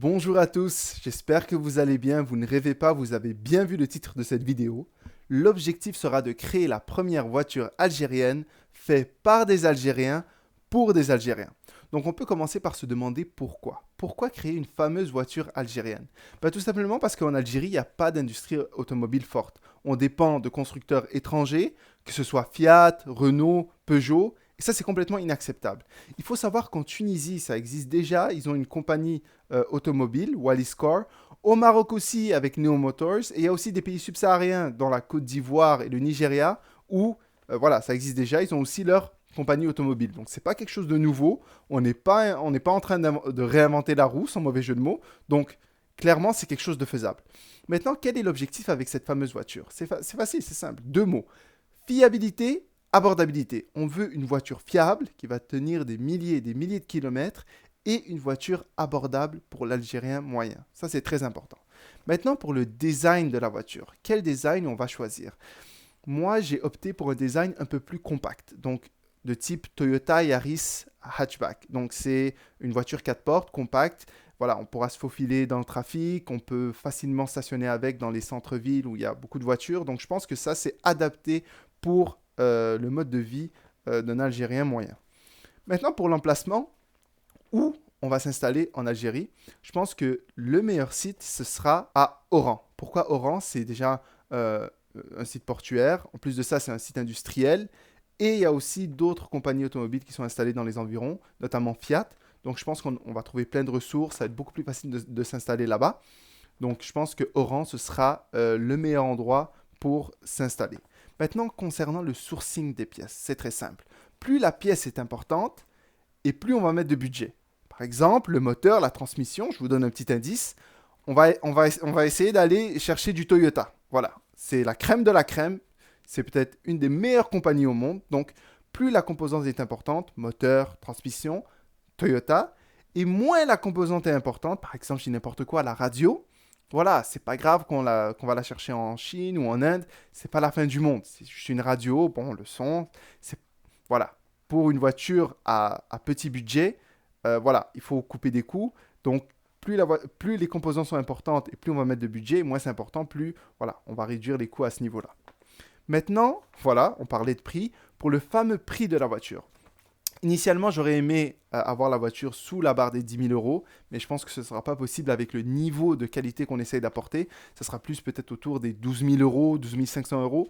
Bonjour à tous, j'espère que vous allez bien, vous ne rêvez pas, vous avez bien vu le titre de cette vidéo. L'objectif sera de créer la première voiture algérienne faite par des Algériens pour des Algériens. Donc on peut commencer par se demander pourquoi. Pourquoi créer une fameuse voiture algérienne? Tout simplement parce qu'en Algérie, il n'y a pas d'industrie automobile forte. On dépend de constructeurs étrangers, que ce soit Fiat, Renault, Peugeot, et ça c'est complètement inacceptable. Il faut savoir qu'en Tunisie, ça existe déjà, ils ont une compagnie automobile, Wallis Car. Au Maroc aussi, avec Neo Motors. Et il y a aussi des pays subsahariens, dans la Côte d'Ivoire et le Nigeria, où voilà, ça existe déjà. Ils ont aussi leur compagnie automobile. Donc, c'est pas quelque chose de nouveau. On n'est pas en train de réinventer la roue, sans mauvais jeu de mots. Donc, clairement, c'est quelque chose de faisable. Maintenant, quel est l'objectif avec cette fameuse voiture? C'est facile, c'est simple. Deux mots. Fiabilité, abordabilité. On veut une voiture fiable qui va tenir des milliers et des milliers de kilomètres et une voiture abordable pour l'Algérien moyen. Ça, c'est très important. Maintenant, pour le design de la voiture. Quel design on va choisir? Moi, j'ai opté pour un design un peu plus compact. Donc, de type Toyota Yaris hatchback. Donc, c'est une voiture 4 portes, compacte. Voilà, on pourra se faufiler dans le trafic, on peut facilement stationner avec dans les centres-villes où il y a beaucoup de voitures. Donc, je pense que ça, c'est adapté pour le mode de vie d'un Algérien moyen. Maintenant, pour l'emplacement, où on va s'installer en Algérie, je pense que le meilleur site, ce sera à Oran. Pourquoi Oran? C'est déjà un site portuaire. En plus de ça, c'est un site industriel. Et il y a aussi d'autres compagnies automobiles qui sont installées dans les environs, notamment Fiat. Donc je pense qu'on va trouver plein de ressources. Ça va être beaucoup plus facile de s'installer là-bas. Donc je pense que Oran, ce sera le meilleur endroit pour s'installer. Maintenant, concernant le sourcing des pièces, c'est très simple. Plus la pièce est importante et plus on va mettre de budget. Par exemple, le moteur, la transmission, je vous donne un petit indice. On va essayer d'aller chercher du Toyota. Voilà, c'est la crème de la crème. C'est peut-être une des meilleures compagnies au monde. Donc, plus la composante est importante, moteur, transmission, Toyota, et moins la composante est importante, par exemple, je dis n'importe quoi, la radio, voilà, c'est pas grave qu'on va la chercher en Chine ou en Inde, c'est pas la fin du monde. C'est juste une radio, bon, le son, c'est. Voilà. Pour une voiture à petit budget, voilà, il faut couper des coûts. Donc, plus les composants sont importantes et plus on va mettre de budget, moins c'est important, plus voilà, on va réduire les coûts à ce niveau-là. Maintenant, voilà, on parlait de prix. Pour le fameux prix de la voiture. Initialement, j'aurais aimé avoir la voiture sous la barre des 10 000 euros, mais je pense que ce ne sera pas possible avec le niveau de qualité qu'on essaye d'apporter. Ce sera plus peut-être autour des 12 000 euros, 12 500 euros.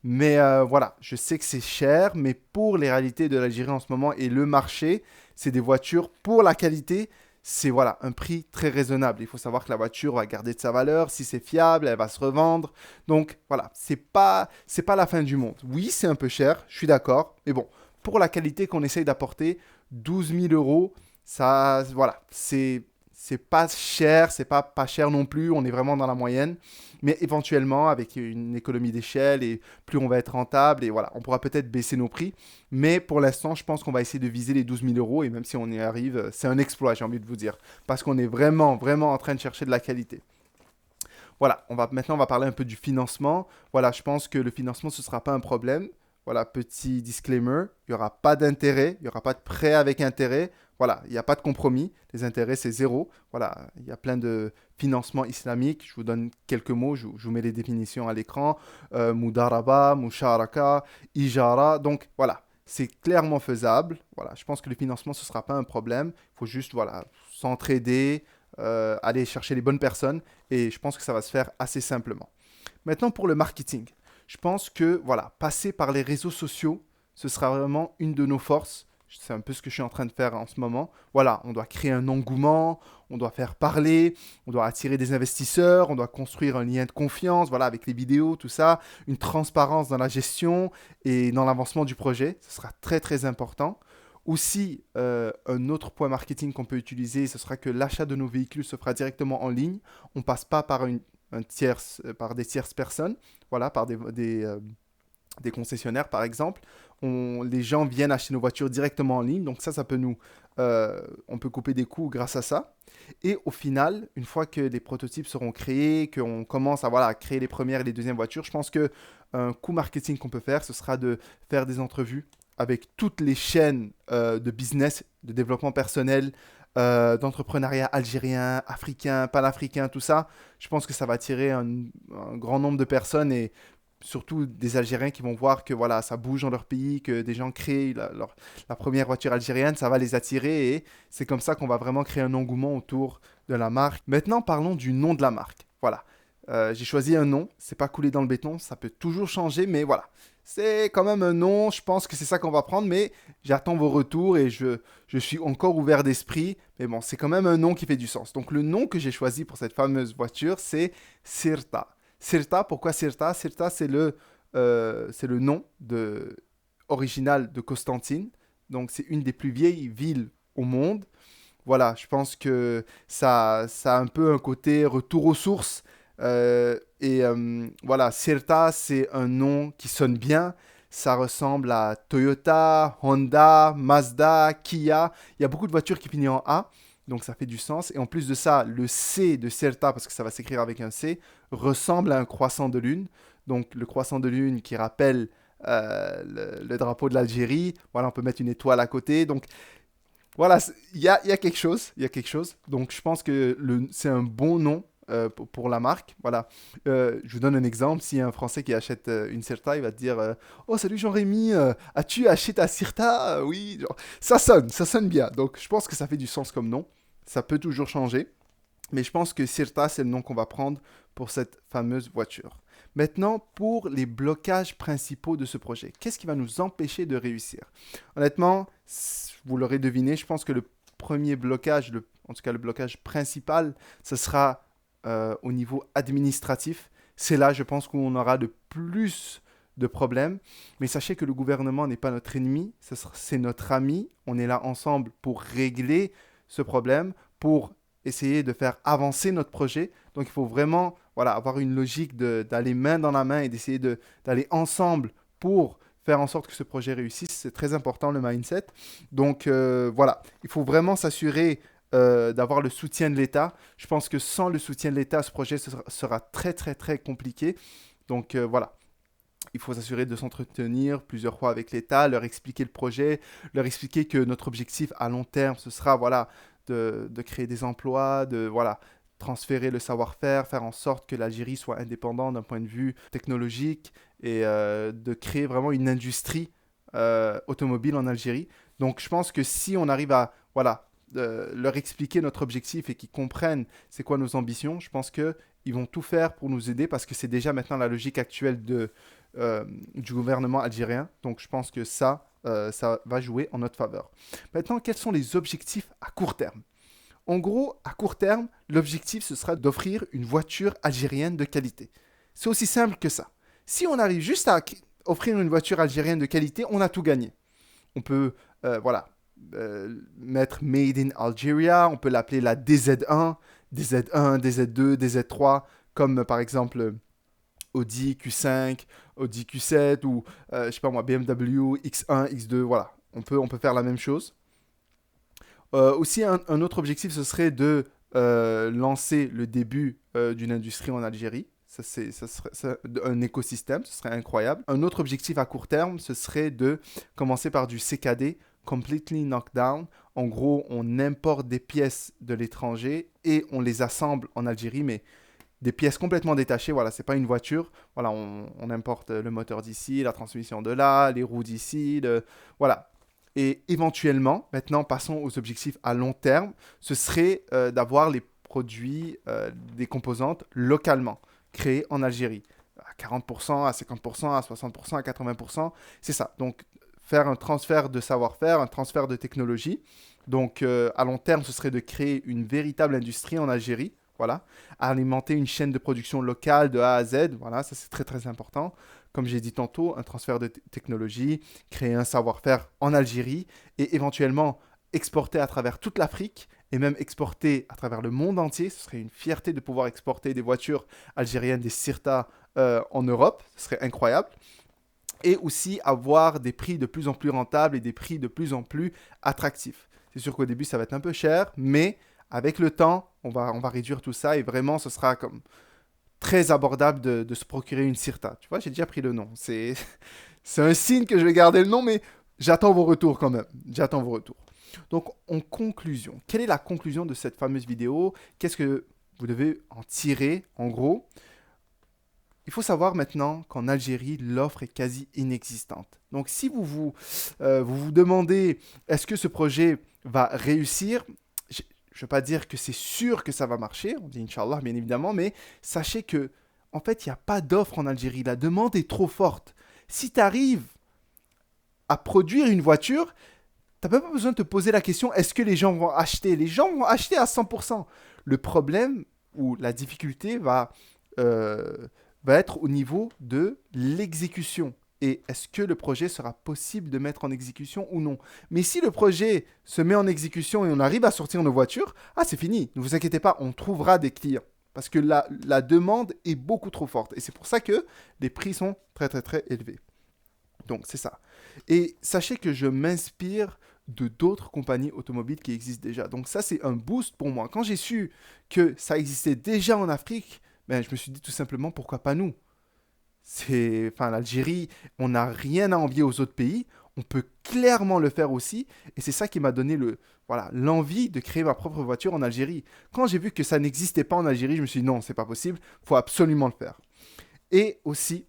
Mais voilà, je sais que c'est cher, mais pour les réalités de l'Algérie en ce moment et le marché, c'est des voitures pour la qualité. C'est voilà, un prix très raisonnable. Il faut savoir que la voiture va garder de sa valeur. Si c'est fiable, elle va se revendre. Donc voilà, c'est pas la fin du monde. Oui, c'est un peu cher, je suis d'accord. Mais bon, pour la qualité qu'on essaye d'apporter, 12 000 euros, ça, voilà, c'est pas cher, c'est pas cher non plus, on est vraiment dans la moyenne, mais éventuellement avec une économie d'échelle et plus on va être rentable et voilà, on pourra peut-être baisser nos prix, mais pour l'instant, je pense qu'on va essayer de viser les 12 000 euros et même si on y arrive, c'est un exploit, j'ai envie de vous dire, parce qu'on est vraiment, vraiment en train de chercher de la qualité. Voilà, maintenant on va parler un peu du financement. Voilà, je pense que le financement, ce ne sera pas un problème. Voilà, petit disclaimer, il n'y aura pas d'intérêt, il n'y aura pas de prêt avec intérêt. Voilà, il n'y a pas de compromis. Les intérêts, c'est zéro. Voilà, il y a plein de financements islamiques. Je vous donne quelques mots, je vous mets les définitions à l'écran. Mudaraba, Musharaka, Ijara. Donc voilà, c'est clairement faisable. Voilà, je pense que le financement, ce ne sera pas un problème. Il faut juste voilà, s'entraider, aller chercher les bonnes personnes. Et je pense que ça va se faire assez simplement. Maintenant, pour le marketing. Je pense que voilà, passer par les réseaux sociaux, ce sera vraiment une de nos forces. C'est un peu ce que je suis en train de faire en ce moment. Voilà, on doit créer un engouement, on doit faire parler, on doit attirer des investisseurs, on doit construire un lien de confiance, voilà, avec les vidéos, tout ça, une transparence dans la gestion et dans l'avancement du projet. Ce sera très très important. Aussi, un autre point marketing qu'on peut utiliser, ce sera que l'achat de nos véhicules se fera directement en ligne. On ne passe pas par par des tierces personnes, voilà, par des concessionnaires par exemple. Les gens viennent acheter nos voitures directement en ligne, donc ça peut on peut couper des coûts grâce à ça. Et au final, une fois que les prototypes seront créés, qu'on commence à, voilà, à créer les premières et les deuxièmes voitures, je pense que un coût marketing qu'on peut faire, ce sera de faire des entrevues avec toutes les chaînes de business, de développement personnel d'entrepreneuriat algérien, africain, panafricain, tout ça. Je pense que ça va attirer un grand nombre de personnes et surtout des Algériens qui vont voir que voilà, ça bouge dans leur pays, que des gens créent la première voiture algérienne, ça va les attirer et c'est comme ça qu'on va vraiment créer un engouement autour de la marque. Maintenant, parlons du nom de la marque. Voilà. J'ai choisi un nom, c'est pas coulé dans le béton, ça peut toujours changer, mais voilà. C'est quand même un nom, je pense que c'est ça qu'on va prendre, mais j'attends vos retours et je suis encore ouvert d'esprit. Mais bon, c'est quand même un nom qui fait du sens. Donc le nom que j'ai choisi pour cette fameuse voiture, c'est Sirta. Sirta, pourquoi Sirta? Sirta, c'est le nom original de Constantine. Donc c'est une des plus vieilles villes au monde. Voilà, je pense que ça a un peu un côté retour aux sources. Voilà, Sirta, c'est un nom qui sonne bien. Ça ressemble à Toyota, Honda, Mazda, Kia. Il y a beaucoup de voitures qui finissent en A, donc ça fait du sens. Et en plus de ça, le C de Sirta, parce que ça va s'écrire avec un C, ressemble à un croissant de lune. Donc le croissant de lune qui rappelle le drapeau de l'Algérie. Voilà, on peut mettre une étoile à côté. Donc voilà, il y a quelque chose, il y a quelque chose. Donc je pense que c'est un bon nom pour la marque. Voilà. Je vous donne un exemple. S'il y a un Français qui achète une Cirta, il va te dire oh, salut Jean-Rémy, as-tu acheté ta Cirta? Oui, genre, ça sonne bien. Donc je pense que ça fait du sens comme nom. Ça peut toujours changer. Mais je pense que Cirta, c'est le nom qu'on va prendre pour cette fameuse voiture. Maintenant, pour les blocages principaux de ce projet, qu'est-ce qui va nous empêcher de réussir? Honnêtement, vous l'aurez deviné, je pense que le premier blocage, en tout cas le blocage principal, ce sera au niveau administratif. C'est là, je pense, qu'on aura le plus de problèmes. Mais sachez que le gouvernement n'est pas notre ennemi, c'est notre ami. On est là ensemble pour régler ce problème, pour essayer de faire avancer notre projet. Donc il faut vraiment avoir une logique d'aller main dans la main et d'essayer d'aller ensemble pour faire en sorte que ce projet réussisse. C'est très important le mindset. Donc voilà, il faut vraiment s'assurer d'avoir le soutien de l'État. Je pense que sans le soutien de l'État, ce projet sera très très très compliqué. Donc voilà. Il faut s'assurer de s'entretenir plusieurs fois avec l'État, leur expliquer le projet, leur expliquer que notre objectif à long terme, ce sera de créer des emplois, de transférer le savoir-faire, faire en sorte que l'Algérie soit indépendante d'un point de vue technologique et de créer vraiment une industrie automobile en Algérie. Donc je pense que si on arrive à leur expliquer notre objectif et qu'ils comprennent c'est quoi nos ambitions, je pense qu'ils vont tout faire pour nous aider parce que c'est déjà maintenant la logique actuelle du gouvernement algérien. Donc je pense que ça va jouer en notre faveur. Maintenant, quels sont les objectifs à court terme? En gros, à court terme, l'objectif, ce sera d'offrir une voiture algérienne de qualité. C'est aussi simple que ça. Si on arrive juste à offrir une voiture algérienne de qualité, on a tout gagné. On peut, mettre Made in Algeria, on peut l'appeler la DZ1, DZ1, DZ2, DZ3, comme par exemple Audi Q5, Audi Q7 ou, je sais pas moi, BMW X1, X2, voilà. On peut faire la même chose. Aussi, un autre objectif, ce serait de lancer le début d'une industrie en Algérie. Ça serait un écosystème, ce serait incroyable. Un autre objectif à court terme, ce serait de commencer par du CKD, Completely Knockdown. En gros, on importe des pièces de l'étranger et on les assemble en Algérie, mais des pièces complètement détachées. Voilà, c'est pas une voiture. Voilà, on importe le moteur d'ici, la transmission de là, les roues d'ici. Voilà. Et éventuellement, maintenant, passons aux objectifs à long terme. Ce serait d'avoir les produits, des composantes localement, créées en Algérie. À 40%, à 50%, à 60%, à 80%. C'est ça. Donc, faire un transfert de savoir-faire, un transfert de technologie. Donc, à long terme, ce serait de créer une véritable industrie en Algérie. Voilà. Alimenter une chaîne de production locale de A à Z. Voilà, ça c'est très très important. Comme j'ai dit tantôt, un transfert de technologie, créer un savoir-faire en Algérie et éventuellement exporter à travers toute l'Afrique et même exporter à travers le monde entier. Ce serait une fierté de pouvoir exporter des voitures algériennes, des Cirta en Europe. Ce serait incroyable. Et aussi avoir des prix de plus en plus rentables et des prix de plus en plus attractifs. C'est sûr qu'au début, ça va être un peu cher, mais avec le temps, on va réduire tout ça et vraiment, ce sera comme très abordable de se procurer une Cirta. Tu vois, j'ai déjà pris le nom. C'est un signe que je vais garder le nom, mais j'attends vos retours quand même. J'attends vos retours. Donc, en conclusion, quelle est la conclusion de cette fameuse vidéo? Qu'est-ce que vous devez en tirer, en gros? Il faut savoir maintenant qu'en Algérie, l'offre est quasi inexistante. Donc, si vous demandez, est-ce que ce projet va réussir? Je ne veux pas dire que c'est sûr que ça va marcher, on dit Inch'Allah, bien évidemment, mais sachez que, en fait, il n'y a pas d'offre en Algérie. La demande est trop forte. Si tu arrives à produire une voiture, tu n'as même pas besoin de te poser la question, est-ce que les gens vont acheter? Les gens vont acheter à 100%. Le problème ou la difficulté va être au niveau de l'exécution. Et est-ce que le projet sera possible de mettre en exécution ou non? Mais si le projet se met en exécution et on arrive à sortir nos voitures, c'est fini. Ne vous inquiétez pas, on trouvera des clients. Parce que la demande est beaucoup trop forte. Et c'est pour ça que les prix sont très très très élevés. Donc c'est ça. Et sachez que je m'inspire de d'autres compagnies automobiles qui existent déjà. Donc ça, c'est un boost pour moi. Quand j'ai su que ça existait déjà en Afrique, je me suis dit tout simplement, pourquoi pas nous? L'Algérie, on n'a rien à envier aux autres pays. On peut clairement le faire aussi. Et c'est ça qui m'a donné l'envie de créer ma propre voiture en Algérie. Quand j'ai vu que ça n'existait pas en Algérie, je me suis dit non, c'est pas possible. Il faut absolument le faire. Et aussi,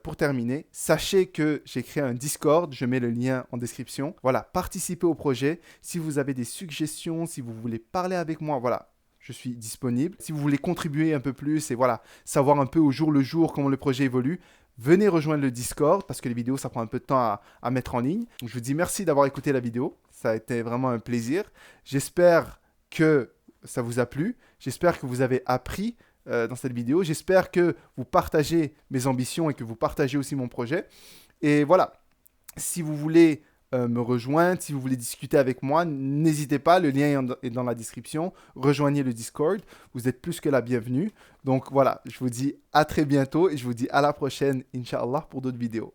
pour terminer, sachez que j'ai créé un Discord, je mets le lien en description. Voilà, participez au projet. Si vous avez des suggestions, si vous voulez parler avec moi, voilà, je suis disponible. Si vous voulez contribuer un peu plus et voilà, savoir un peu au jour le jour comment le projet évolue, venez rejoindre le Discord parce que les vidéos, ça prend un peu de temps à mettre en ligne. Donc, je vous dis merci d'avoir écouté la vidéo. Ça a été vraiment un plaisir. J'espère que ça vous a plu. J'espère que vous avez appris dans cette vidéo. J'espère que vous partagez mes ambitions et que vous partagez aussi mon projet. Et voilà, si vous voulez me rejoindre, si vous voulez discuter avec moi, n'hésitez pas, le lien est dans la description. Rejoignez le Discord, vous êtes plus que la bienvenue. Donc voilà, je vous dis à très bientôt et je vous dis à la prochaine, Inch'Allah, pour d'autres vidéos.